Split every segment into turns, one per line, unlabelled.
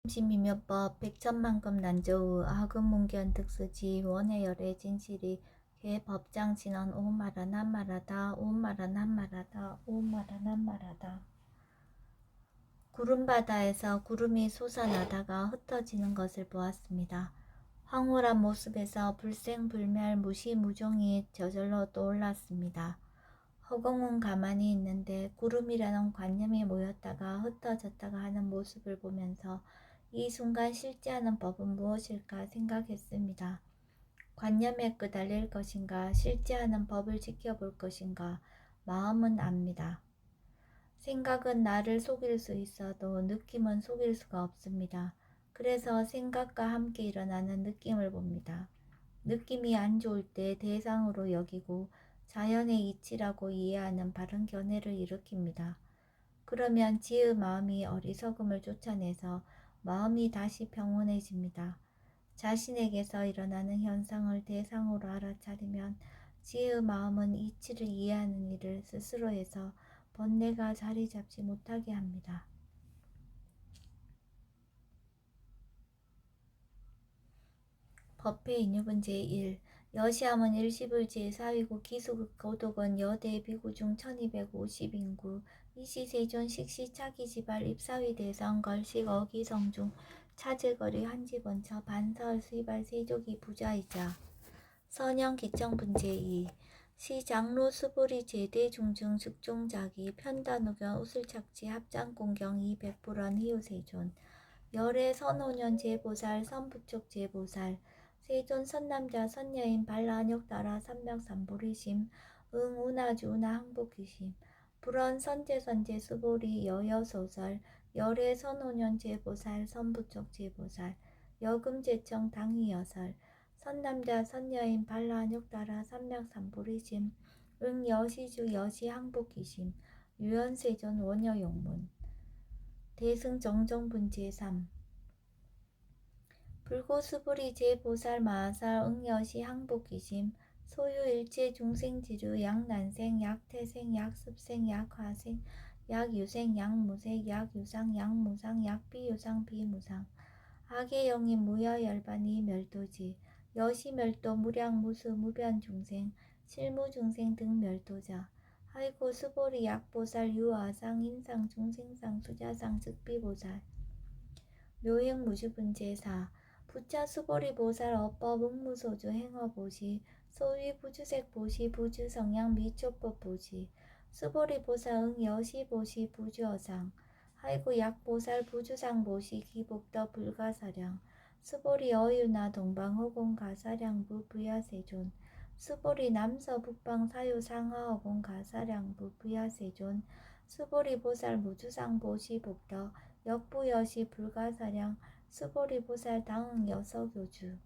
심이며법 백천만금 난조의 하금문견 득수지 원의 열의 진실이 개 법장 진언 오마라 난마라다 오마라 난마라다 오마라 난마라다. 구름바다에서 구름이 솟아나다가 흩어지는 것을 보았습니다. 황홀한 모습에서 불생불멸 무시무종이 저절로 떠올랐습니다. 허공은 가만히 있는데 구름이라는 관념이 모였다가 흩어졌다가 하는 모습을 보면서 이 순간 실제하는 법은 무엇일까 생각했습니다. 관념에 끄달릴 것인가, 실제하는 법을 지켜볼 것인가, 마음은 압니다. 생각은 나를 속일 수 있어도 느낌은 속일 수가 없습니다. 그래서 생각과 함께 일어나는 느낌을 봅니다. 느낌이 안 좋을 때 대상으로 여기고 자연의 이치라고 이해하는 바른 견해를 일으킵니다. 그러면 지의 마음이 어리석음을 쫓아내서 마음이 다시 평온해집니다. 자신에게서 일어나는 현상을 대상으로 알아차리면 지의 마음은 이치를 이해하는 일을 스스로 해서 번뇌가 자리 잡지 못하게 합니다. 법회 인유분 제1 여시함은 일시불 제4위고 기수극 고독은 여대 비구중 1250인구 이시세존 식시차기지발 입사위 대성 걸식 어기성중 차제거리 한지번처 반설 수이발 세족이 부자이자 선영 기청분 제2 시장로 수보리 제대 중중 즉종자기 편단우견 우슬착지 합장공경 200불원 희우세존 열애 선오년 제보살 선부촉 제보살 세존 선남자 선여인 발라안욕 따라 삼명삼보리심 응운하주 운하 항복귀심 불원 선제선제 수보리 여여소설 열애 선오년 제보살 선부촉 제보살 여금제청 당위여설 선남자 선여인 발라안욕 따라 삼명삼보리심 응여시주 여시 항복귀심 유연세존 원여용문 대승정정분 제3 불고수부리 제보살 마하살 응여시 항복귀심 소유일체 중생지류 약난생 약태생 약습생 약화생 약유생 약무생 약유상 약무상 약비유상 비무상 악의영인 무여열반이 멸도지 여시멸도 무량무수 무변중생 실무중생 등 멸도자 하이고 수보리 약보살 유아상 인상 중생상 수자상 즉비보살 묘행무주분 제4 부차 수보리 보살 어법 응무소주 행어보시 소위 부주색 보시 부주성향 미초법 보시 수보리 보살 응여시 보시 부주어상 하이고 약보살 부주상 보시 기복더 불가사량 수보리 어유나 동방허공 가사량부 부야세존 수보리 남서 북방 사유 상하허공 가사량부 부야세존 수보리 보살 무주상 보시 복더 역부여시 불가사량 수보리 보살 당응 여서교주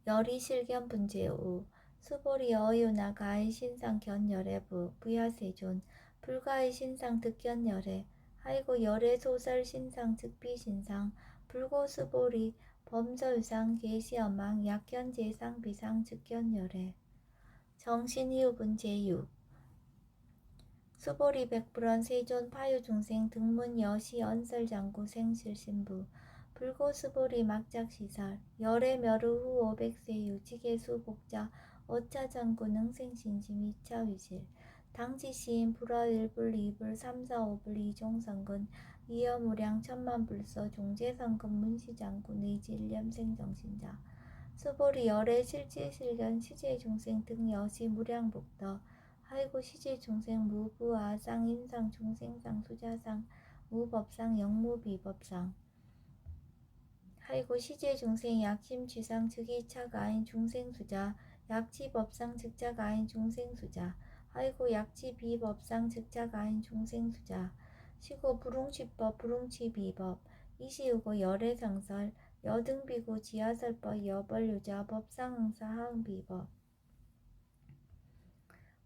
열이실견 분제우 수보리 어유나 가의 신상 견열애부 부야세존 불가의 신상 득견열애 하이고 열애 소설 신상 즉비신상 불고수보리 범서유상 계시엄망 약견제상 비상 즉견열애 정신이유분 제6 수보리 백불원 세존 파유중생 등문 여시 언설장구 생실신부 불고수보리 막작시설 열애 멸의 후 500세유 지계수 복자 어차장구 능생신심 이차위실 당지시인 불화일불 이불 3,4,5불 이종성근 이여무량 천만불서 종제성근 문시장구 내지일념생정신자 수보리 열애 실지실견 시제중생 등 여시 무량복더 하이고 시제중생 무부아상 인상 중생상 수자상 무법상 영무비법상 하이고 시제중생 약심취상 즉이차가 아인 중생수자 약지법상 즉자가 아인 중생수자 하이고 약지비법상 즉자가 아인 중생수자 시고 불웅취법 불웅취비법 이시우고 열애상설 여등비구 지하설법 여벌유자 법상응사 하응비법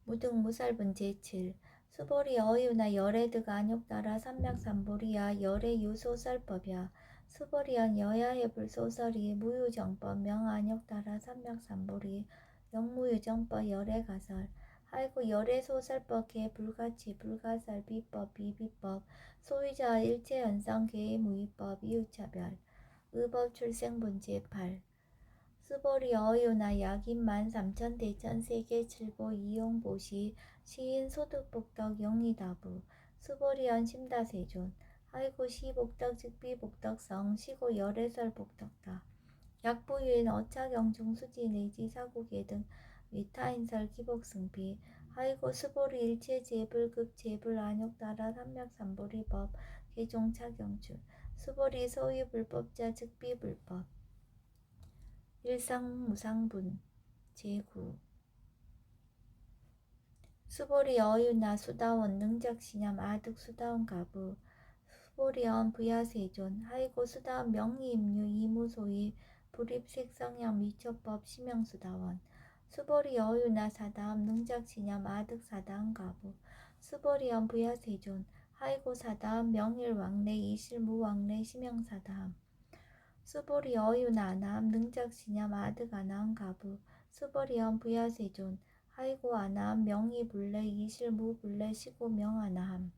무등무살분 제7 수보리 어유나 열애드가 안욕따라 삼맥삼보리야 열애유소설법이야 수보리연 여야해불소설이 무유정법 명안욕따라 삼맥삼보리 영무유정법 열애가설 하이고 열애소설법 개 불가치 불가살 비법 비비법 소유자 일체 연상 개의 무위법 이웃차별 의법 출생분제 8 스보리 어유나 약인만 3천 대천 세계 칠보 이용보시 시인 소득복덕 영리다부 스보리언 심다세존 하이고 시복덕 즉비복덕성 시고 열애설 복덕다 약부유인 어차경중 수지 내지 사고계 등 위타인설 기복승비 하이고 스보리 일체 재불급 재불 안욕따라 삼맥삼보리법 개종차경주 스보리 소유 불법자 즉비불법 일상무상분 제9 수보리 어유나 수다원 능작시냠 아득 수다원 가부 수보리언 부야세존 하이고 수다원 명의임류 이무소위 불입색성향 미처법 심형수다원 수보리 어유나 사다음 능작시냠 아득 사다음 가부 수보리언 부야세존 하이고 사다음 명일왕래 이실무왕래 심형사다음 수보리 어유나 아나함 능작시냠 아득 아나함 가부 수보리언 부야세존 하이고 아나함 명의불래 이실무불래 시고명 아나함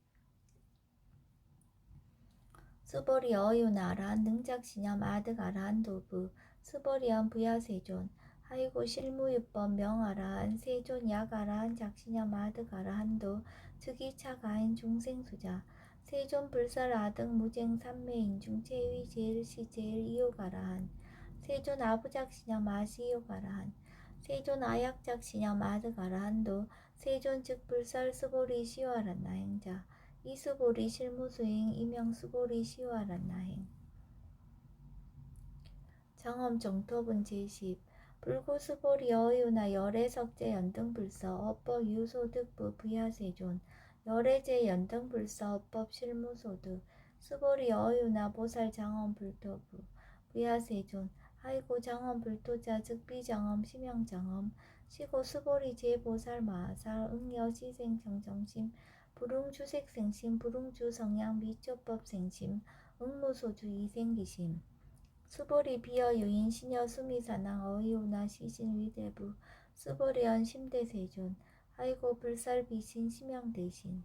수보리 어유나 아라한 능작시냠 아득 아라한 도부 수보리언 부야세존 하이고 실무유법 명아라한 세존 약아라한 작시냠 아득 아라한도 즉이차가인 중생수자 세존 불설 아득 무쟁 삼매인중 체위 제일시 제일 이요가라한 세존 아부작시냠 아시요가라한 세존 아약작시냠 아득 아라한도 세존 즉 불설 스보리 시와란나 행자 이수보리 실무수행 이명수보리 시와란나행 정엄 정토분 제10 불고수보리 어유나 열애석제 연등불서 업법 유소득부 부야세존 열애제 연등불서 업법 실무소득 수보리 어유나 보살 장엄 불토부 부야세존 하이고 장엄 불토자 즉비장엄 심형장엄 시고 수보리 제보살 마살 응여시생 정정심 불응주색생심 불응주성향 미초법생심 응무소주 이생기심 수보리 비어유인 시녀 수미사낭 어이오나 시신 위대부 수보리언 심대세존 하이고 불살비신 심형대신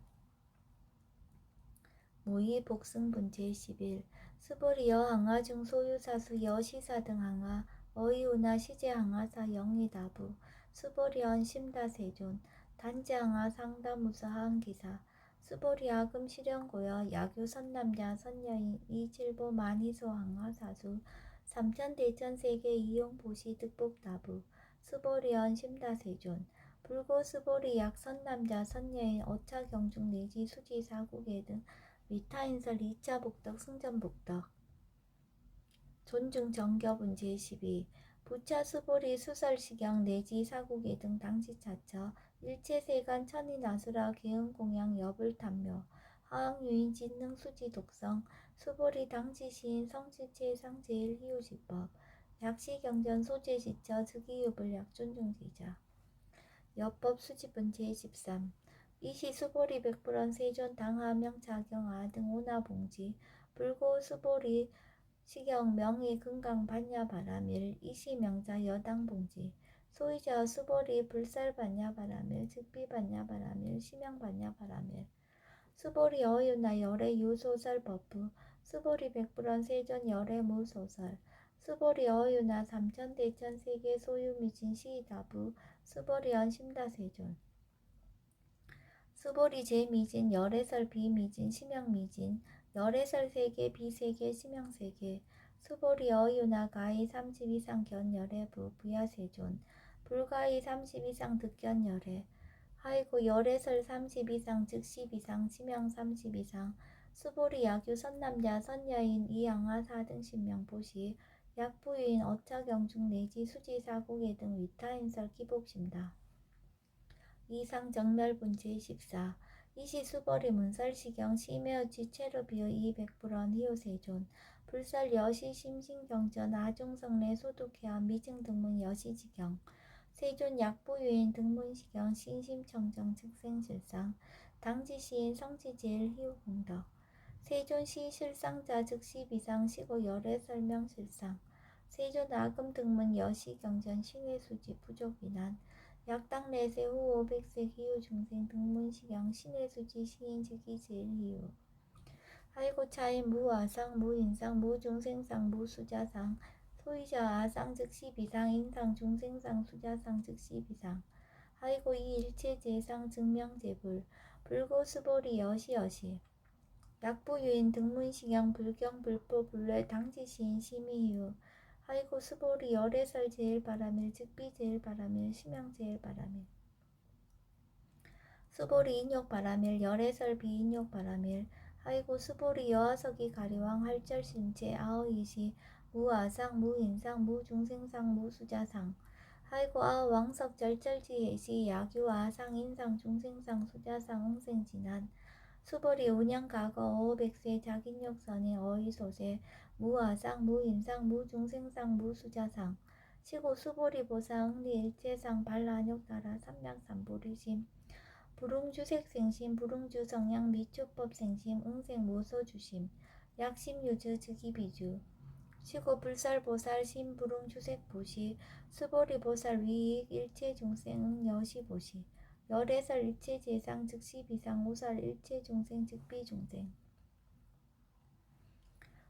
모의 복승분 제11 수보리여 항아중 소유사수 여시사 등 항아 어이오나 시제 항아사 영리다부 수보리언 심다세존 단지항아 상다무사 항기사 수보리 아금 실현고여 야교 선남자 선여인 이칠보 만이소 항아사수 삼천대천세계 이용보시 득복다부 수보리언 심다세존 불고 수보리 약 선남자 선여인 어차경중 내지 수지 사국계 등 위타인설 2차 복덕 승전복덕 존중 정겨분 제12 부차 수보리 수설시경 내지 사국계 등 당시차처 일체세간 천인아수라 개응공양 여불탐묘 하항유인 진능 수지 독성 수보리 당시시인 성지체 상제일 희우지법 약시경전 소재시처 즉이유불 약존중지자 여법 수집은 제13 이시 수보리 백불원 세존 당하명 자경아 등 오나봉지 불고 수보리 시경 명의 금강 반야바라밀 이시 명자 여당봉지 소유자 수보리 불살 반야바라밀 즉비 반야바라밀 심형 반야바라밀 수보리 어유나 열애 유소설 법부 수보리 백불원 세존 열애 무소설 수보리 어유나 삼천대천 세계 소유미진 시다부 수보리언 심다세존 수보리 제미진 열애설 비미진 심형미진 열애설 세계 비세계 심형세계 수보리 어유나 가히 30 이상 견열애부 부야세존 불가히 30 이상 득견열애 하이고 열애설 30 이상 즉 10 이상 심형 30 이상 수보리 야규 선남자 선여인 이양아 4등 신명보시 약부유인 어차경중 내지 수지사고계 등 위타인설 기복심다. 이상정멸분 제14 이시 수보리 문설시경 시매어치 체르비어 이백불원 희요세존 불설 여시 심신경전 아종성내 소독해한 미증등문 여시지경 세존 약부유인 등문시경 신심청정 즉생실상 당지시인 성지제일 희우공덕 세존 시실상자 즉시 비상 시고 열애설명실상 세존 아금등문 여시경전 신의수지 부족이난 약당 내세 후 500세 기후 중생 등문식양 신의 수지 시인 즉위 제일희유 하이고 차인 무아상 무인상 무중생상 무수자상 소이자 아상 즉시 비상 인상 중생상 수자상 즉시 비상 하이고 이 일체 제상 증명제불 불고수보리 여시여시 약부유인 등문식양 불경 불보 불례 당지시인 심의유 하이고 수보리 열애설 제일바라밀 즉비 제일바라밀 심양 제일바라밀 수보리 인욕바라밀 열애설 비인욕바라밀 하이고 수보리 여하석이 가리왕 할절신체 아어이시 무아상 무인상 무중생상 무수자상 하이고 아왕석 절절지혜시 야규 아상 인상 중생상 수자상 응생진한 수보리 운양가거 어백세 자긴욕선의 어이소세 무아상 무인상 무중생상 무수자상 시고 수보리 보사 응리일체상 발라욕따라 삼량삼보리심 불응주색생심 불응주성양 미초법생심 응생모소주심 약심유주 즉이비주 시고 불살보살 심불응주색보시 수보리보살 위익 일체중생 응여시보시 열애설 일체재상 즉시비상 오살 일체중생 즉비중생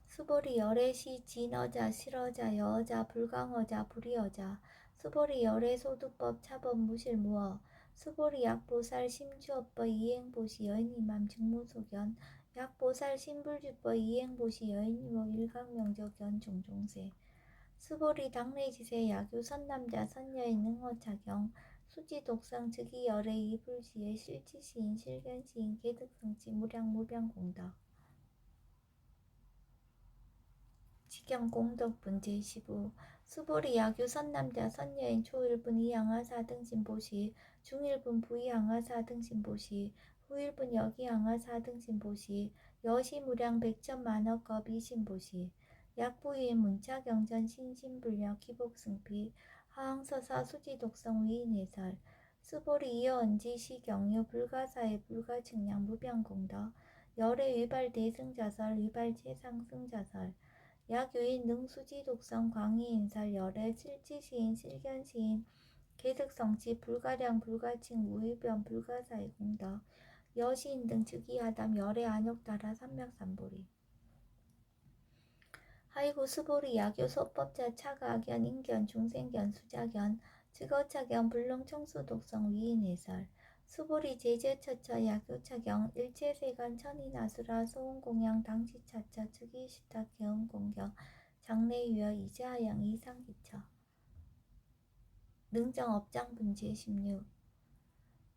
수보리 열애시 진어자 실어자 여어자 불강어자 불이어자 수보리 열애소두법 차법 무실무어 수보리 약보살 심주업법 이행보시 여인이맘 직무소견 약보살 심불주법 이행보시 여인이모 일강명적견 종종세 수보리 당내지세 야교 선남자 선여인 능어차경 수지독성 즉이 열애 이불지의 실지시인 실견시인 개득성치 무량무병공덕 직경공덕분 제15 수보리 야교 선남자 선여인 초일분 이양하사 등신보시 중일분 부이양하사 등신보시 후일분 여기양하사 등신보시 여시무량 백천만억겁 이신보시 약부인 문차경전 신신불력 기복승피 하항서사 수지독성 위인해설 수보리 이어언지 시경유 불가사의 불가측량 무병공덕 열애 위발 대승자설 위발 최상승자설 약유인 능수지 독성 광희인설 열애 실지시인 실견시인 개득성치 불가량 불가칭 무위변 불가사의 공덕 여시인 등 즉위하담 열애 안욕따라 삼맥삼보리 하이고 수보리 야교 소법자 차가견 인견 중생견 수자견 즉어차견 불능청수 독성 위인해설 수보리 제제처처 야교차경 일체세간 천인아수라 소음공양 당시차처 즉위시타 개음공경 장래유여 이자양 이상기처 능정업장분제 16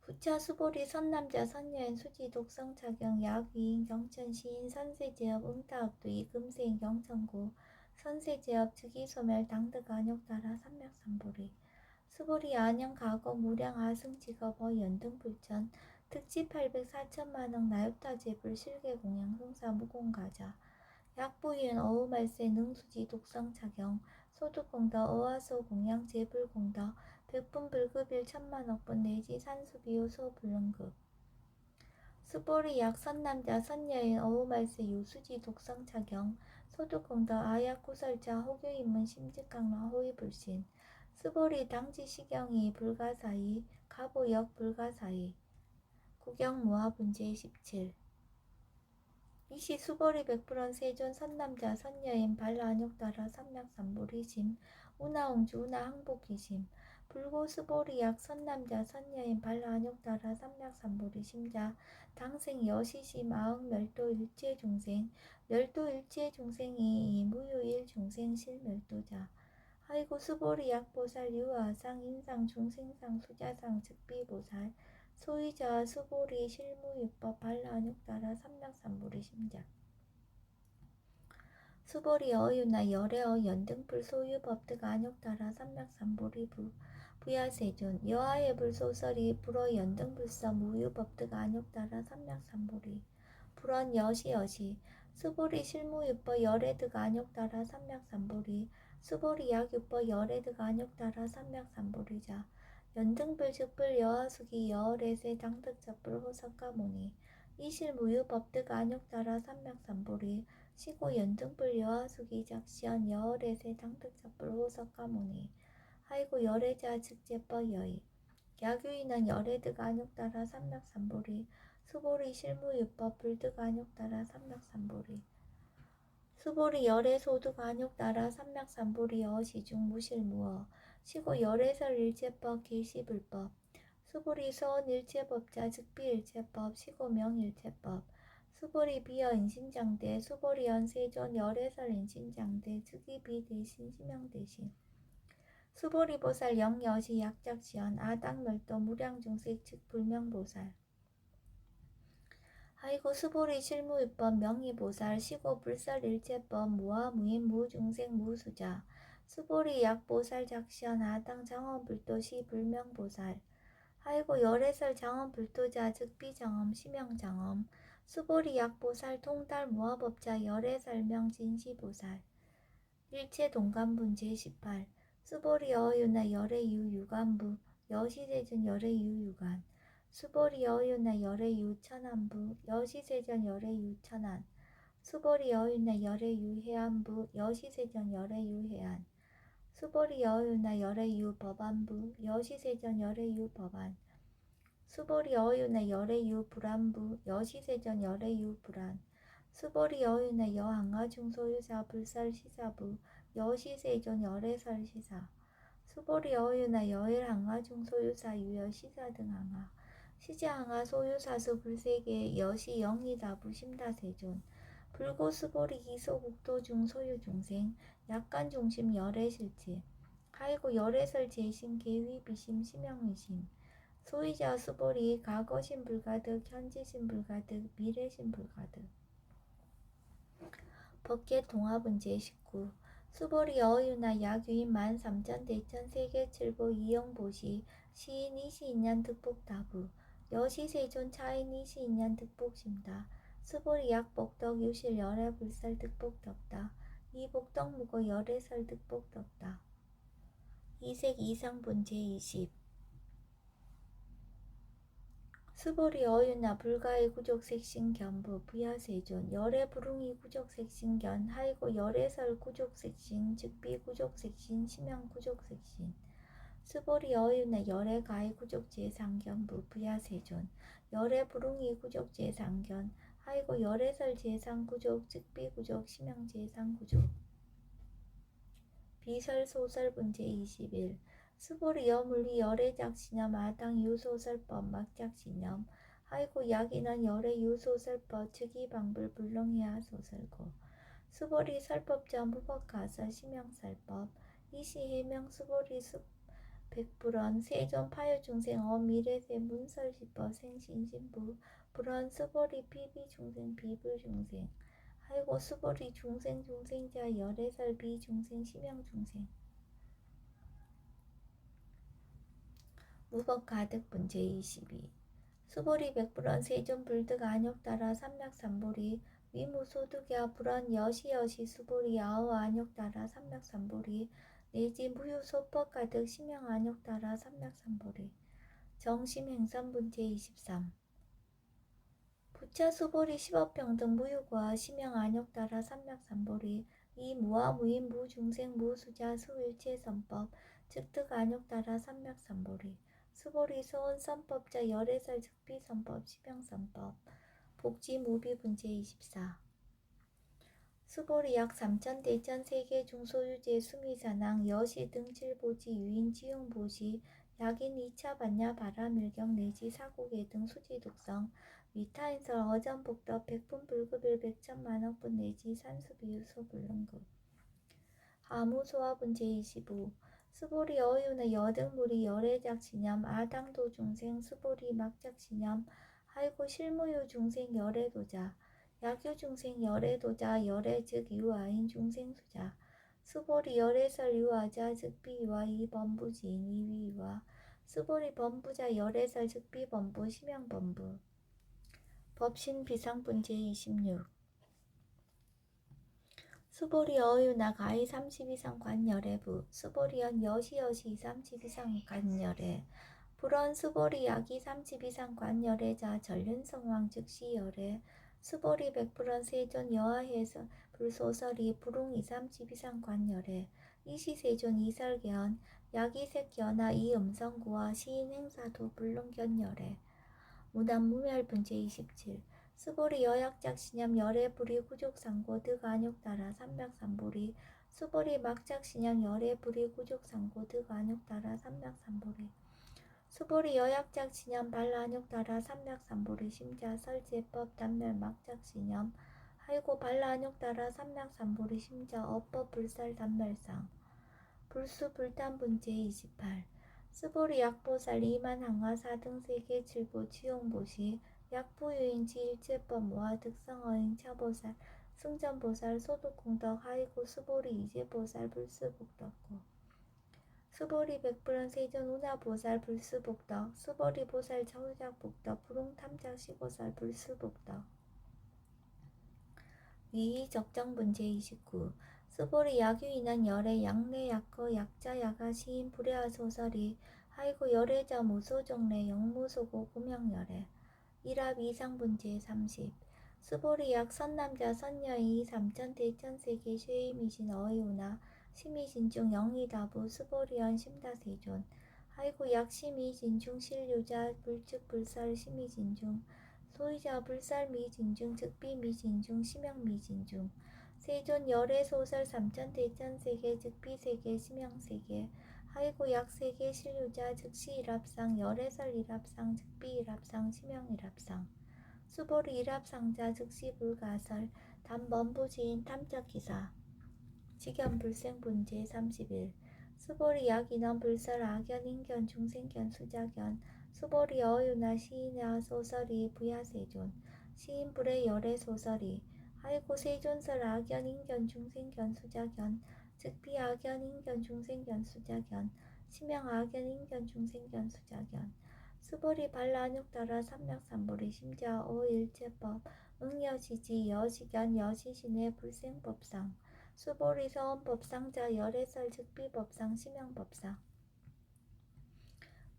후차 수보리 선남자 선여인 수지 독성차경 약위인 경천시인 선세제업 응타업두이 금세인 경천구 선세제업 즉위소멸 당득안욕따라 삼맥삼보리 수보리 안양가거 무량 아승직업 연등불천 특지 800 4천만억 나요타제불 실계공양 흥사 무공가자 약부인 어우말세 능수지 독성차경 소득공덕 어화소 공양 제불공덕 백분불급일 천만억분 내지 산수비호 소불능급 수보리 약 선남자 선여인 어우말세 유수지 독성차경 소득공덕 아약구설자 호교인문 심직강로 호위불신 수보리 당지시경이 불가사의 가보역 불가사의 구경무화분제 17 이시 수보리 백불원 세존 선남자 선여인 발라안욕따라 삼맥삼보리심 우나옹주 우나항복기심 불고수보리약 선남자 선여인 발라안욕따라 삼맥삼보리심자 당생 여시심 아흥멸도 일체중생 멸도 일체중생이 무효일중생 실멸도자 하이고 수보리 약보살 유아상 인상 중생상 수자상 즉비보살 소이자 수보리 실무유법 발라안욕따라 삼맥삼보리 심자 수보리 어유나 열애어 연등불 소유법득 안욕따라 삼맥삼보리 부야세존 여하의 불소설이 불어 연등불서 무유법득 안욕따라 삼맥삼보리 불원 여시여시 수보리 실무유법 열애득 안욕따라 삼맥삼보리 수보리 약유법 열애득 안욕따라 삼맥삼보리자 연등불 즉불 여하수기 여월에세 당득접불 호석가모니 이실무유법득 안욕따라 삼맥삼보리 시고 연등불 여하수기 작시연 여월에세 당득접불 호석가모니 하이고 열애자 즉제법 여의 야규인은 열애득 안욕따라 삼맥삼보리 수보리 실무유법 불득 안욕따라 삼맥삼보리 수보리 열애소득 안욕따라 삼맥삼보리 여시중 무실무어 시고 열애설 일체법 계시불법 수보리 서원 일체법자 즉비일체법 시고명 일체법 수보리 비어 인신장대 수보리 연세존 열애설 인신장대 즉이비 대신 시명 대신 수보리 보살 영여시 약작시연 아당멸도 무량중색 즉 불명보살 하이고 수보리 실무위법 명의보살 시고 불설일체법 무아무인 무중생 무수자 수보리 약보살 작시연 아당 장엄불도시 불명보살 하이고 열애설 장엄불도자 즉 비장엄 시명장엄 수보리 약보살 통달 무아법자 열애설명 진시보살 일체동간분 제18 수보리 어유나 열애유 유간부 여시세전 열애유 유간 수보리 어유나 열애유 천안부 여시세전 열애유 천안 수보리 어유나 열애유 해안부 여시세전 열애유 해안 수보리 어유나 열애유 법안부 여시세전 열애유 법안 수보리 어유나 열애유 불안부 여시세전 열애유 불안 수보리 어유나 여항아 중소유사 불설시사부 여시세존 열애설시사 수보리 어유나 여일항아 중소유사 유여시사 등항아 시제항아 소유사수 불세계 여시 영리다부 심다세존 불고 수보리 기소국도 중소유 중생 약간 중심 열애실체 하이고 열애설 재심 계위 비심 심영의심 소위자 수보리 과거심 불가득 현재심 불가득 미래심 불가득 법계 동합은 제19 수보리 어유나 야규인 13,000 대천 세계칠보 이영보시 시인 이시인년 득복다부 여시세존 차인 이시인년 득복심다 수보리 약복덕 유실 열애 불살 득복덕다 이복덕 무고 열애설 득복덕다 이색 이상분 제20 수보리 어유나 불가의 구족색신 견부 부야세존 열애 부릉이 구족색신견 하이고 열애설 구족색신 즉비 구족색신 심형 구족색신 수보리 어유나 열애 가의 구족제상견부 부야세존 열애 부릉이 구족제상견 하이고 열애설 제상구족 즉비 구족 심형 제상구족 비설소설분 제21 수보리 여물리 열애작신염 아당 유소설법 막작신염 하이고 약인원 열애 유소설법 즉이방불 불능이야 소설고 수보리 설법자 무법가서 심형설법 이시해명 수보리 백불원 세존 파유중생 어미래세 문설시법 생신신부 불원 수보리 비비중생 비불중생 하이고 수보리 중생자 열애설 비중생 심형중생 무법가득 문제 22 수보리 백불원 세존 불득 안욕따라 삼맥삼보리 위무소득야 불원 여시여시 수보리 아우 안욕따라 삼맥삼보리 내지 무효소법가득 심형 안욕따라 삼맥삼보리 정심행선분 제23 부차 수보리 십업평등 무효과 심형 안욕따라 삼맥삼보리 이 무아무인 무중생 무수자 수일체선법 즉득 안욕따라 삼맥삼보리 수보리 소원선법자 열애설 즉비선법 심형선법 복지무비분 제24 수보리 약 3,000 대천 세계 중소유제 수미사낭 여시 등칠보지 유인 지용보시 약인 2차 반야 바라밀경 내지 사고계 등 수지독성 위타인설 어전복덕 백분불급일 백천만억분 내지 산수비유소 불능급 하무소화분 제25 수보리 어유나 여등무리 열애작신염 아당도 중생 수보리 막작신염 하이고 실무유 중생 열애도자 약유중생 열애도자 열애 즉 유아인 중생수자 수보리 열애설 유아자 즉 비유아 이범부지인 이위유아 수보리 범부자 열애설 즉 비범부 심형범부 법신비상분 제26 수보리 어유나 가히 30 이상 관열애부 수보리연 여시여시 30 이상 관열애 불원 수보리 약이 30 이상 관열애자 전륜성왕 즉시 열애 수보리 백불원 세존 여하해서 불소설이 불웅 2, 30 이상 관열애 이시세존 이설계언 야기색 연하 이음성구와 시인 행사도 불능견열애 무난무멸분제 27 수보리 여약작 신염 열애 불이 구족상고 득안욕따라 삼백삼보리 수보리 막작 신염 열애 불이 구족상고 득안욕따라 삼백삼보리 수보리 여약작 신염 발라안욕따라 삼백삼보리 심자 설제법 단멸 막작 신염 하이고 발라안욕따라 삼백삼보리 심자 어법 불살 단멸상 불수 불탄분제 28 스보리 약보살 이만항화 4등 세계 7보 치용보시 약부유인지 일제법 모아 득성어인 차보살 승전보살 소득공덕 하이고 수보리 이제보살 불수복덕고 수보리 백불은 세존 운하보살 불수복덕 수보리 보살 저우작복덕 부릉탐작 시보살 불수복덕 위의 적정분제 29 수보리 야규인한 열애 양내 약거 약자 야가 시인 불야하 소설이 하이고 열애자 무소정례 영무소고 구명열애 일합 이상분제 30 수보리 약 선남자 선녀이 삼천 대천세계 쉐이미신 어이우나 심이진중 영이다부 수보리언 심다세존 하이고 약 심이진중 실류자 불측불설 심이진중 소유자 불살미진중 즉비미진중 심영미진중 세존 열애소설 삼천대천세계 즉비세계 심영세계 하이고 약세계 실류자 즉시일합상 열애설일합상 즉비일합상 심영일합상 수보리 일합상자 즉시불가설 단번부지인 탐적기사 직연불생분제 31 수보리 약인원 불설 악연 인견 중생견 수작견 수보리 어유나 시인야 소설이 부야세존 시인불의 열애 소설이 하이고 세존설 악연 인견 중생견 수작견 즉비 악연 인견 중생견 수작견 심양 악연 인견 중생견 수작견 수보리 발라안욕따라 삼맥삼보리 심자 오일체법 응여시지 여시견 여시신의 불생법상 수보리 서원법상자 열애설 즉비법상 심양법상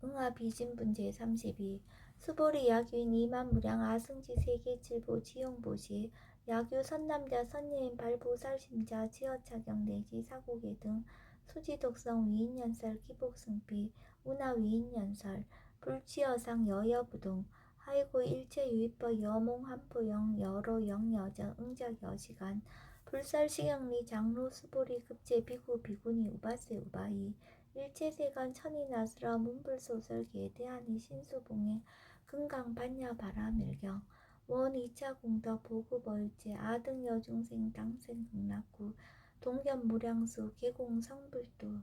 응아비진분제 32 수보리 야규인 이만무량 아승지 세계칠보 지용보시 야규 선남자 선예인 발보살심자 지어차경 내지 사고계 등 수지독성 위인연설 기복승비 운하위인연설 불치여상 여여부동 하이고 일체유입법 여몽한포영 여로영여정 응작여시간 불설시경리 장로 수보리 급제 비구 비구니 우바세 우바이 일체세간 천이나스라 문불소설계 대한이 신수봉행 금강반야 바라밀경 원 2차 공덕 보급월제 아등여중생 당생 극락구 동견무량수 계공 성불도